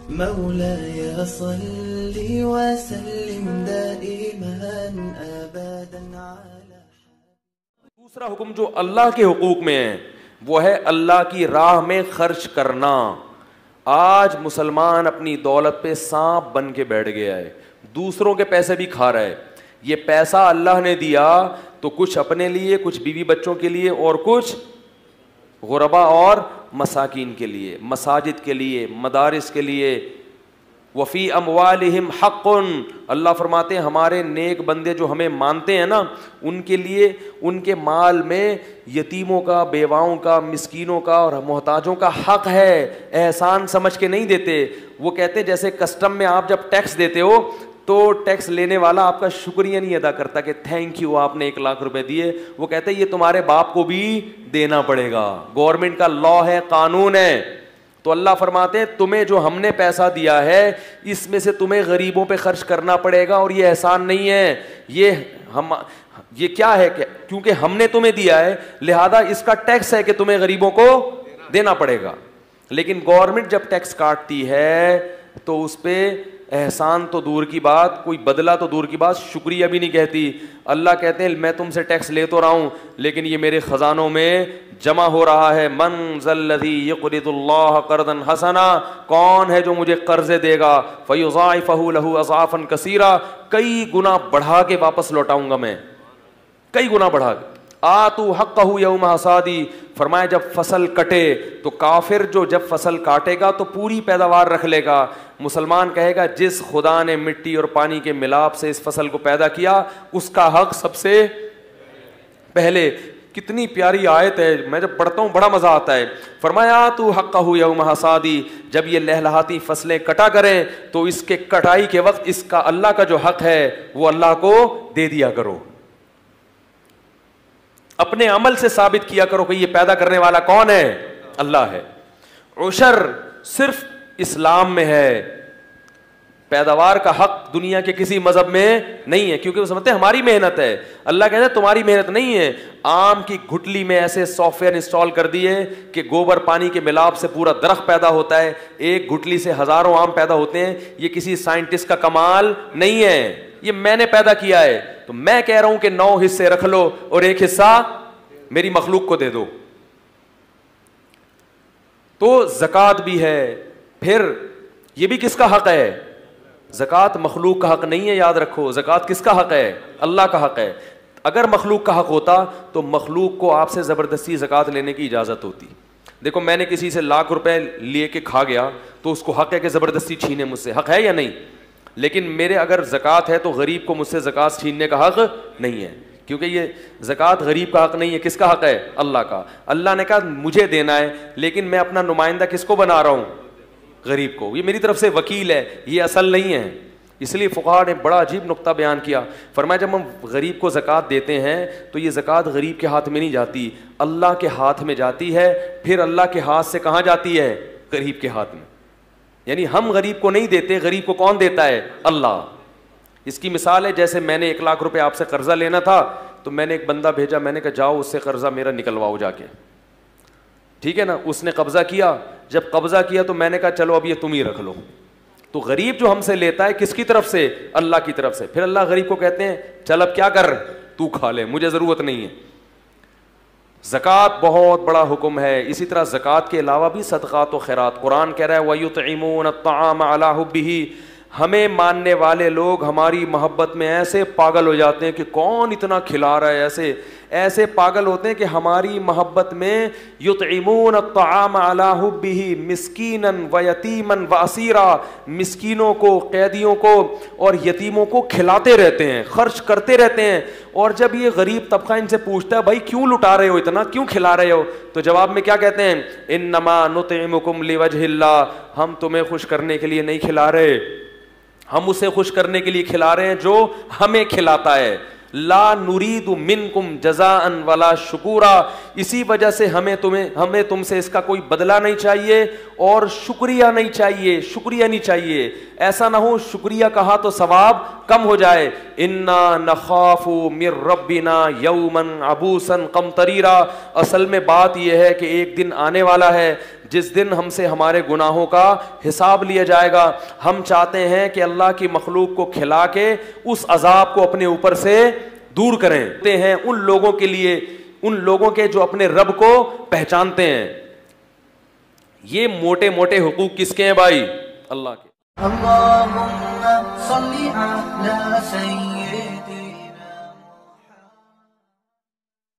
مولاي صل وسلم دائما ابدا على. دوسرا حکم جو اللہ کے حقوق میں ہے وہ ہے اللہ کی راہ میں خرچ کرنا. آج مسلمان اپنی دولت پہ سانپ بن کے بیٹھ گیا ہے, دوسروں کے پیسے بھی کھا رہا ہے. یہ پیسہ اللہ نے دیا تو کچھ اپنے لیے, کچھ بیوی بچوں کے لیے, اور کچھ غربا اور مساکین کے لیے, مساجد کے لیے, مدارس کے لیے. وفی اموالہم حق, اللہ فرماتے ہیں ہمارے نیک بندے جو ہمیں مانتے ہیں نا, ان کے لیے ان کے مال میں یتیموں کا, بیواؤں کا, مسکینوں کا اور محتاجوں کا حق ہے. احسان سمجھ کے نہیں دیتے. وہ کہتے ہیں جیسے کسٹم میں آپ جب ٹیکس دیتے ہو تو ٹیکس لینے والا آپ کا شکریہ نہیں ادا کرتا کہ تھینک یو آپ نے 1 لاکھ روپے دیے. وہ کہتے ہیں یہ تمہارے باپ کو بھی دینا پڑے گا, گورنمنٹ کا لا ہے, قانون ہے. تو اللہ فرماتے ہیں تمہیں جو ہم نے پیسہ دیا ہے اس میں سے تمہیں غریبوں پہ خرچ کرنا پڑے گا, اور یہ احسان نہیں ہے, یہ کیا ہے کہ کیونکہ ہم نے تمہیں دیا ہے لہذا اس کا ٹیکس ہے کہ تمہیں غریبوں کو دینا پڑے گا. لیکن گورنمنٹ جب ٹیکس کاٹتی ہے تو اس پہ احسان تو دور کی بات, کوئی بدلہ تو دور کی بات, شکریہ بھی نہیں کہتی. اللہ کہتے ہیں میں تم سے ٹیکس لے تو رہا ہوں لیکن یہ میرے خزانوں میں جمع ہو رہا ہے. من ذا الذی یقرض اللہ قرضا حسنا, کون ہے جو مجھے قرضے دے گا, فیضاعفہ لہ اضعافا کثیرا, کئی گنا بڑھا کے واپس لوٹاؤں گا میں, کئی گنا بڑھا کے. آتو حقہ یوم حصادی, فرمایا جب فصل کٹے تو کافر جو جب فصل کاٹے گا تو پوری پیداوار رکھ لے گا. مسلمان کہے گا جس خدا نے مٹی اور پانی کے ملاپ سے اس فصل کو پیدا کیا اس کا حق سب سے پہلے. کتنی پیاری آیت ہے, میں جب پڑھتا ہوں بڑا مزہ آتا ہے. فرمایا تو حقہ یوم حصادی, جب یہ لہلہاتی فصلیں کٹا کریں تو اس کے کٹائی کے وقت اس کا اللہ کا جو حق ہے وہ اللہ کو دے دیا کرو. اپنے عمل سے ثابت کیا کرو کہ یہ پیدا کرنے والا کون ہے, اللہ ہے. عشر صرف اسلام میں ہے, پیداوار کا حق دنیا کے کسی مذہب میں نہیں ہے, کیونکہ وہ سمجھتے ہیں ہماری محنت ہے. اللہ کہتے ہیں تمہاری محنت نہیں ہے. آم کی گھٹلی میں ایسے سافٹ ویئر انسٹال کر دیے کہ گوبر پانی کے ملاپ سے پورا درخت پیدا ہوتا ہے, ایک گھٹلی سے ہزاروں آم پیدا ہوتے ہیں. یہ کسی سائنٹسٹ کا کمال نہیں ہے, یہ میں نے پیدا کیا ہے. تو میں کہہ رہا ہوں کہ 9 حصے رکھ لو اور 1 حصہ میری مخلوق کو دے دو. تو زکوٰۃ بھی ہے. پھر یہ بھی کس کا حق ہے, زکوٰۃ مخلوق کا حق نہیں ہے, یاد رکھو. زکوٰۃ کس کا حق ہے, اللہ کا حق ہے. اگر مخلوق کا حق ہوتا تو مخلوق کو آپ سے زبردستی زکوٰۃ لینے کی اجازت ہوتی. دیکھو میں نے کسی سے 1 لاکھ روپے لے کے کھا گیا تو اس کو حق ہے کہ زبردستی چھینے مجھ سے, حق ہے یا نہیں؟ لیکن میرے اگر زکوٰۃ ہے تو غریب کو مجھ سے زکوٰۃ چھیننے کا حق نہیں ہے, کیونکہ یہ زکوٰۃ غریب کا حق نہیں ہے. کس کا حق ہے, اللہ کا. اللہ نے کہا مجھے دینا ہے لیکن میں اپنا نمائندہ کس کو بنا رہا ہوں, غریب کو. یہ میری طرف سے وکیل ہے, یہ اصل نہیں ہے. اس لیے فقہاء نے بڑا عجیب نقطہ بیان کیا. فرمایا جب ہم غریب کو زکوٰۃ دیتے ہیں تو یہ زکوٰۃ غریب کے ہاتھ میں نہیں جاتی, اللہ کے ہاتھ میں جاتی ہے. پھر اللہ کے ہاتھ سے کہاں جاتی ہے, غریب کے ہاتھ میں. یعنی ہم غریب کو نہیں دیتے, غریب کو کون دیتا ہے, اللہ. اس کی مثال ہے جیسے میں نے 1 لاکھ روپے آپ سے قرضہ لینا تھا تو میں نے ایک بندہ بھیجا, میں نے کہا جاؤ اس سے قرضہ میرا نکلواؤ جا کے, ٹھیک ہے نا. اس نے قبضہ کیا, جب قبضہ کیا تو میں نے کہا چلو اب یہ تم ہی رکھ لو. تو غریب جو ہم سے لیتا ہے کس کی طرف سے, اللہ کی طرف سے. پھر اللہ غریب کو کہتے ہیں چل اب کیا کر, تو کھا لے, مجھے ضرورت نہیں ہے. زکوٰۃ بہت بڑا حکم ہے. اسی طرح زکوٰۃ کے علاوہ بھی صدقات و خیرات. قرآن کہہ رہا ہے وَيُطْعِمُونَ الطَّعَامَ عَلَىٰ حُبِّهِ, ہمیں ماننے والے لوگ ہماری محبت میں ایسے پاگل ہو جاتے ہیں کہ کون اتنا کھلا رہا ہے, ایسے پاگل ہوتے ہیں کہ ہماری محبت میں یطعمون الطعام علی حبہ مسکینا ویتیما واسیرا, مسکینوں کو, قیدیوں کو اور یتیموں کو کھلاتے رہتے ہیں, خرچ کرتے رہتے ہیں. اور جب یہ غریب طبقہ ان سے پوچھتا ہے بھائی کیوں لٹا رہے ہو اتنا, کیوں کھلا رہے ہو, تو جواب میں کیا کہتے ہیں, انما نطعمکم لوجہ اللہ, ہم تمہیں خوش کرنے کے لیے نہیں کھلا رہے, ہم اسے خوش کرنے کے لیے کھلا رہے ہیں جو ہمیں کھلاتا ہے. لا نرید منکم جزاء ولا شکورا, اسی وجہ سے ہمیں تم سے اس کا کوئی بدلہ نہیں چاہیے اور شکریہ نہیں چاہیے, شکریہ نہیں چاہیے. ایسا نہ ہو شکریہ کہا تو ثواب کم ہو جائے. انا نخاف من ربنا یوما عبوسا قمطریرا, اصل میں بات یہ ہے کہ ایک دن آنے والا ہے جس دن ہم سے ہمارے گناہوں کا حساب لیا جائے گا. ہم چاہتے ہیں کہ اللہ کی مخلوق کو کھلا کے اس عذاب کو اپنے اوپر سے دور کریں. ہیں ان لوگوں کے لیے، ان لوگوں کے جو اپنے رب کو پہچانتے ہیں. یہ موٹے موٹے حقوق کس کے ہیں بھائی؟ اللہ کے. اللهم صل على سيدنا